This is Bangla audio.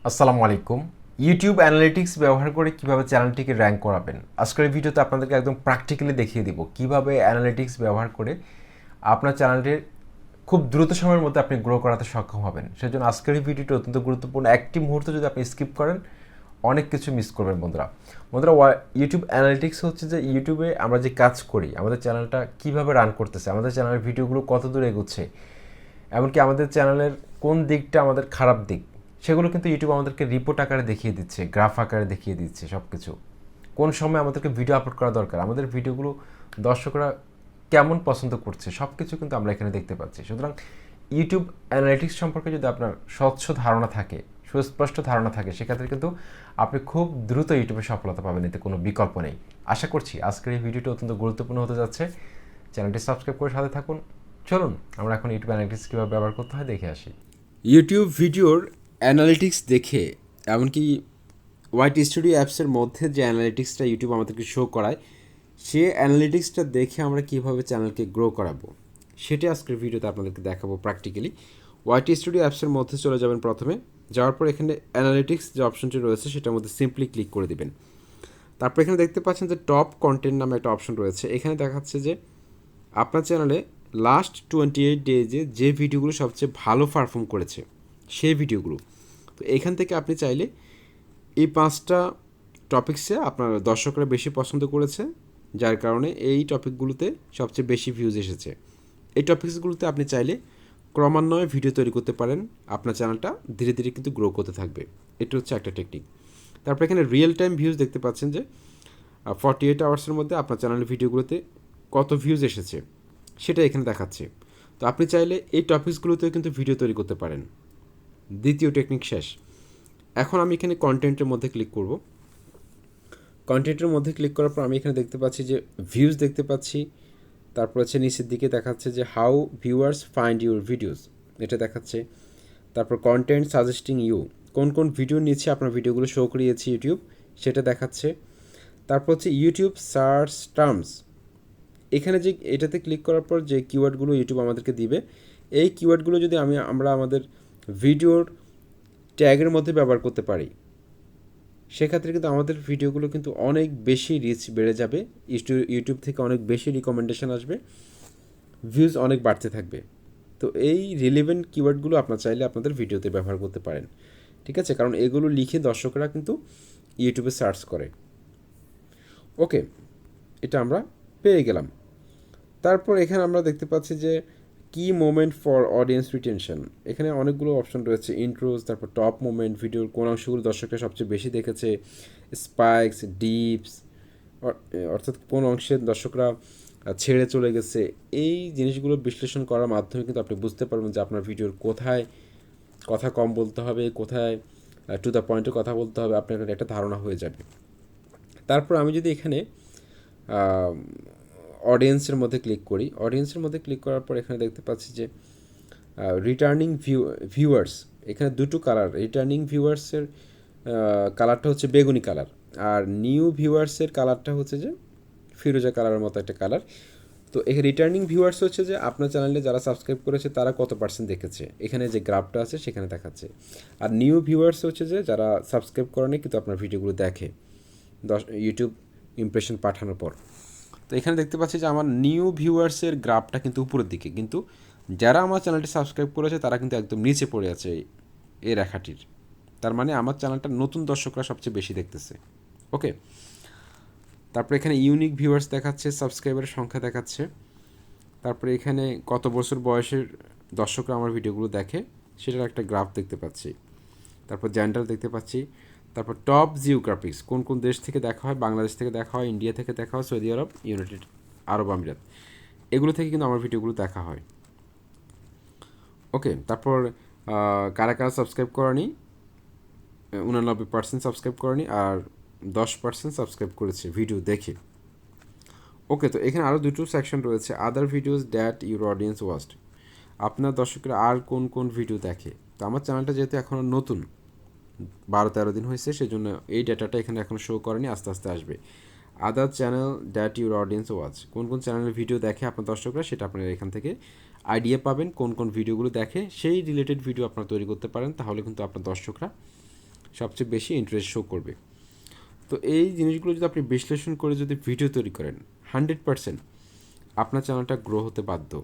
আসসালামু আলাইকুম। ইউটিউব অ্যানালিটিক্স ব্যবহার করে কিভাবে চ্যানেলটিকে র্যাঙ্ক করাবেন, আজকের এই ভিডিওতে আপনাদেরকে একদম প্র্যাকটিক্যালি দেখিয়ে দিব কিভাবে অ্যানালিটিক্স ব্যবহার করে আপনার চ্যানেলটির খুব দ্রুত সময়ের মধ্যে আপনি গ্রো করাতে সক্ষম হবেন। সেজন্য আজকের এই ভিডিওটি অত্যন্ত গুরুত্বপূর্ণ। একটি মুহূর্ত যদি আপনি স্কিপ করেন অনেক কিছু মিস করবেন বন্ধুরা। ইউটিউব অ্যানালিটিক্স হচ্ছে যে ইউটিউবে আমরা যে কাজ করি, আমাদের চ্যানেলটা কিভাবে রান করতেছে, আমাদের চ্যানেলের ভিডিওগুলো কত দূর এগোচ্ছে, এমনকি আমাদের চ্যানেলের কোন দিকটা আমাদের খারাপ দিক, সেগুলো কিন্তু ইউটিউব আমাদেরকে রিপোর্ট আকারে দেখিয়ে দিচ্ছে, গ্রাফ আকারে দেখিয়ে দিচ্ছে সব কিছু। কোন সময় আমাদেরকে ভিডিও আপলোড করা দরকার, আমাদের ভিডিওগুলো দর্শকরা কেমন পছন্দ করছে, সব কিছু কিন্তু আমরা এখানে দেখতে পাচ্ছি। সুতরাং ইউটিউব অ্যানালিটিক্স সম্পর্কে যদি আপনার স্বচ্ছ ধারণা থাকে, সুস্পষ্ট ধারণা থাকে, সেক্ষেত্রে কিন্তু আপনি খুব দ্রুত ইউটিউবে সফলতা পাবেন, এতে কোনো বিকল্প নেই। আশা করছি আজকের এই ভিডিওটি অত্যন্ত গুরুত্বপূর্ণ হতে যাচ্ছে। চ্যানেলটি সাবস্ক্রাইব করে সাথে থাকুন। চলুন আমরা এখন ইউটিউব অ্যানালিটিক্স কীভাবে ব্যবহার করতে হয় দেখে আসি। ইউটিউব ভিডিওর অ্যানালিটিক্স দেখে, এমনকি ওয়াইট স্টুডিও অ্যাপসের মধ্যে যে অ্যানালিটিক্সটা ইউটিউব আমাদেরকে শো করায়, সে অ্যানালিটিক্সটা দেখে আমরা কীভাবে চ্যানেলকে গ্রো করাবো সেটি আজকের ভিডিওতে আপনাদেরকে দেখাবো প্র্যাকটিক্যালি। ওয়াইট স্টুডিও অ্যাপসের মধ্যে চলে যাবেন প্রথমে, যাওয়ার পর এখানে অ্যানালিটিক্স যে অপশনটি রয়েছে সেটার মধ্যে সিম্পলি ক্লিক করে দিবেন। তারপর এখানে দেখতে পাচ্ছেন যে টপ কন্টেন্ট নামে একটা অপশন রয়েছে। এখানে দেখাচ্ছে যে আপনার চ্যানেলে লাস্ট 28 ডেজে যে ভিডিওগুলো সবচেয়ে ভালো পারফর্ম করেছে সেই ভিডিওগুলো। তো এখান থেকে আপনি চাইলে এই 5টা টপিক্সে আপনার দর্শকরা বেশি পছন্দ করেছে, যার কারণে এই টপিকগুলোতে সবচেয়ে বেশি ভিউজ এসেছে। এই টপিকসগুলোতে আপনি চাইলে ক্রমান্বয়ে ভিডিও তৈরি করতে পারেন, আপনার চ্যানেলটা ধীরে ধীরে কিন্তু গ্রো করতে থাকবে। এটা হচ্ছে একটা টেকনিক। তারপর এখানে রিয়েল টাইম ভিউজ দেখতে পাচ্ছেন যে 48 আওয়ার্সের মধ্যে আপনার চ্যানেলের ভিডিওগুলোতে কত ভিউজ এসেছে সেটা এখানে দেখাচ্ছে। তো আপনি চাইলে এই টপিকসগুলোতেও কিন্তু ভিডিও তৈরি করতে পারেন। দ্বিতীয় টেকনিক শেষ। এখন আমি এখানে কন্টেন্টের মধ্যে ক্লিক করব। কন্টেন্টের মধ্যে ক্লিক করার পর আমি এখানে দেখতে পাচ্ছি যে ভিউজ দেখতে পাচ্ছি। তারপর হচ্ছে নিচের দিকে দেখাচ্ছে যে how viewers find your videos, এটা দেখাচ্ছে। তারপর কন্টেন্ট সাজেস্টিং ইউ, কোন কোন ভিডিওর নিচে আপনার ভিডিওগুলো শো করিয়েছে ইউটিউব সেটা দেখাচ্ছে। তারপর হচ্ছে ইউটিউব সার্চ টার্মস, এখানে যে এটাতে ক্লিক করার পর যে কিওয়ার্ডগুলো ইউটিউব আমাদেরকে দিবে, এই কিওয়ার্ডগুলো যদি আমরা আমাদের ভিডিওর ট্যাগের মধ্যে ব্যবহার করতে পারি, সেক্ষেত্রে কিন্তু আমাদের ভিডিওগুলো কিন্তু অনেক বেশি রিচ বেড়ে যাবে, ইউটিউব থেকে অনেক বেশি রিকমেন্ডেশন আসবে, ভিউজ অনেক বাড়তে থাকবে। তো এই রিলেভেন্ট কিওয়ার্ডগুলো আপনার চাইলে আপনাদের ভিডিওতে ব্যবহার করতে পারেন, ঠিক আছে? কারণ এগুলো লিখে দর্শকরা কিন্তু ইউটিউবে সার্চ করে। ওকে, এটা আমরা পেয়ে গেলাম। তারপর এখানে আমরা দেখতে পাচ্ছি যে কি মোমেন্ট ফর অডিয়েন্স রিটেনশন, এখানে অনেকগুলো অপশন রয়েছে। ইন্ট্রোস, তারপর টপ মোমেন্ট, ভিডিওর কোন অংশগুলো দর্শকরা সবচেয়ে বেশি দেখেছে, স্পাইকস, ডিপস, অর্থাৎ কোন অংশে দর্শকরা ছেড়ে চলে গেছে। এই জিনিসগুলো বিশ্লেষণ করার মাধ্যমে কিন্তু আপনি বুঝতে পারবেন যে আপনার ভিডিওর কোথায় কথা কম বলতে হবে, কোথায় টু দ্য পয়েন্টে কথা বলতে হবে, আপনার একটা ধারণা হয়ে যাবে। তারপর আমি যদি এখানে অডিয়েন্সের মধ্যে ক্লিক করি, অডিয়েন্সের মধ্যে ক্লিক করার পর এখানে দেখতে পাচ্ছি যে রিটার্নিং ভিউয়ার্স, এখানে দুটো কালার। রিটার্নিং ভিউয়ার্সের কালারটা হচ্ছে বেগুনি কালার, আর নিউ ভিউয়ার্সের কালারটা হচ্ছে যে ফিরোজা কালারের মতো একটা কালার। তো এখানে রিটার্নিং ভিউয়ার্স হচ্ছে যে আপনার চ্যানেলে যারা সাবস্ক্রাইব করেছে তারা কত পার্সেন্ট দেখেছে, এখানে যে গ্রাফটা আছে সেখানে দেখাচ্ছে। আর নিউ ভিউয়ার্স হচ্ছে যে যারা সাবস্ক্রাইব করেনি কিন্তু আপনার ভিডিওগুলো দেখে ইউটিউব ইমপ্রেশন পাঠানোর পর। তো এখানে দেখতে পাচ্ছি যে আমার নিউ ভিউয়ার্সের গ্রাফটা কিন্তু উপরের দিকে, কিন্তু যারা আমার চ্যানেলটি সাবস্ক্রাইব করেছে তারা কিন্তু একদম নিচে পড়ে আছে এই রেখাটির। তার মানে আমার চ্যানেলটা নতুন দর্শকরা সবচেয়ে বেশি দেখতেছে। ওকে, তারপরে এখানে ইউনিক ভিউয়ার্স দেখাচ্ছে, সাবস্ক্রাইবারের সংখ্যা দেখাচ্ছে। তারপরে এখানে কত বছর বয়সের দর্শকরা আমার ভিডিওগুলো দেখে সেটার একটা গ্রাফ দেখতে পাচ্ছি। তারপর জেন্ডার দেখতে পাচ্ছি। তারপর টপ জিওগ্রাফিক্স, কোন কোন দেশ থেকে দেখা হয়, বাংলাদেশ থেকে দেখা হয়, ইন্ডিয়া থেকে দেখা হয়, সৌদি আরব, ইউনাইটেড আরব আমিরাত, এগুলো থেকে কিন্তু আমার ভিডিওগুলো দেখা হয়। ওকে, তারপর কারা কারা সাবস্ক্রাইব করেনি, 89% সাবস্ক্রাইব করেনি, আর 10% সাবস্ক্রাইব করেছে ভিডিও দেখে। ওকে, তো এখানে আরও দুটো সেকশন রয়েছে। আদার videos that your audience watched, আপনার দর্শকরা আর কোন কোন ভিডিও দেখে। তো আমার চ্যানেলটা যেহেতু এখনও নতুন, 12-13 দিন হয়েছে, সেজন্য এই ডেটাটা এখানে এখনও শো করেনি, আস্তে আস্তে আসবে। Other channel that your audience watch, কোন কোন চ্যানেলের ভিডিও দেখে আপনার দর্শকরা, সেটা আপনারা এখান থেকে আইডিয়া পাবেন কোন কোন ভিডিওগুলো দেখে, সেই রিলেটেড ভিডিও আপনারা তৈরি করতে পারেন। তাহলে কিন্তু আপনার দর্শকরা সবচেয়ে বেশি ইন্টারেস্ট শো করবে। তো এই জিনিসগুলো যদি আপনি বিশ্লেষণ করে যদি ভিডিও তৈরি করেন 100% আপনার চ্যানেলটা গ্রো হতে বাধ্য।